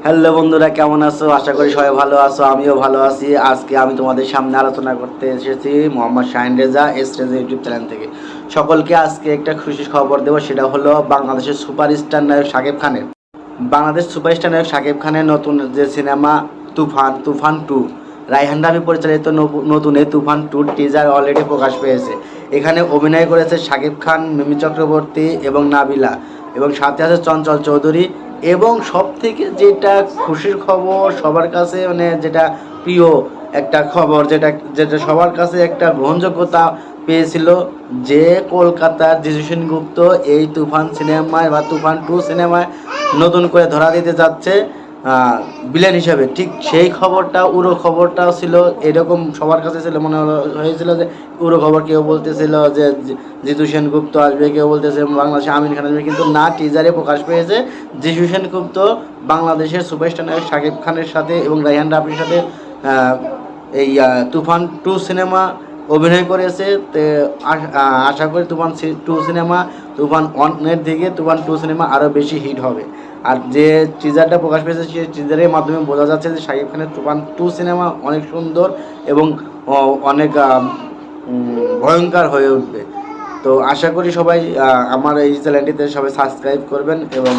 Hello বন্ধুরা, কেমন আছো? আশা করি সবাই ভালো আছো, আমিও ভালো আছি। আজকে আমি তোমাদের সামনে আলোচনা করতে এসেছি Mohammad Shahin Reza S Reza YouTube channel থেকে। সকলকে আজকে একটা খুশির খবর দেবো, সেটা হলো বাংলাদেশের সুপারস্টার নায়ক শাকিব খানের শাকিব খানের নতুন যে সিনেমা তুফান 2 রায়হান রাফি পরিচালিত নতুন এই তুফান 2 টিজার অলরেডি প্রকাশ পেয়েছে। এখানে অভিনয় করেছে শাকিব খান, মিমি চক্রবর্তী এবং নাবিলা, এবং সাথে আছে চঞ্চল চৌধুরী। এবং সব থেকে যেটা খুশির খবর সবার কাছে, মানে যেটা প্রিয় একটা খবর, যেটা যেটা সবার কাছে একটা গ্রহণযোগ্যতা পেয়েছিল, যে কলকাতার জিজু সেনগুপ্ত এই তুফান সিনেমায় বা তুফান 2 সিনেমায় নতুন করে ধরা দিতে যাচ্ছে ভিলেন হিসাবে। ঠিক সেই খবরটা, উড়ো খবরটা ছিল এরকম, সবার কাছে ছিল, মনে হয়েছিল যে উড়ো খবর। কেউ বলতেছিল যে জিতু সেনগুপ্ত আসবে, কেউ বলতেছে বাংলাদেশে আমিন খান আসবে, কিন্তু না, টিজারে প্রকাশ পেয়েছে জিতু সেনগুপ্ত বাংলাদেশের সুপারস্টার নায়ক শাকিব খানের সাথে এবং রায়হান রাফির সাথে এই তুফান 2 সিনেমা অভিনয় করেছে। আশা করি তুফান 1-এর দিকে তুফান 2 সিনেমা আরও বেশি হিট হবে। আর যে টিজারটা প্রকাশ পেয়েছে সেই টিজারের মাধ্যমে বোঝা যাচ্ছে যে শাকিব খানের তুফান 2 সিনেমা অনেক সুন্দর এবং অনেক ভয়ঙ্কর হয়ে উঠবে। তো আশা করি সবাই আমার এই চ্যানেলটিতে সবাই সাবস্ক্রাইব করবেন এবং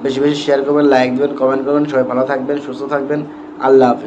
বেশি বেশি শেয়ার করবেন, লাইক দেবেন, কমেন্ট করবেন। সবাই ভালো থাকবেন, সুস্থ থাকবেন। আল্লাহ হাফেজ।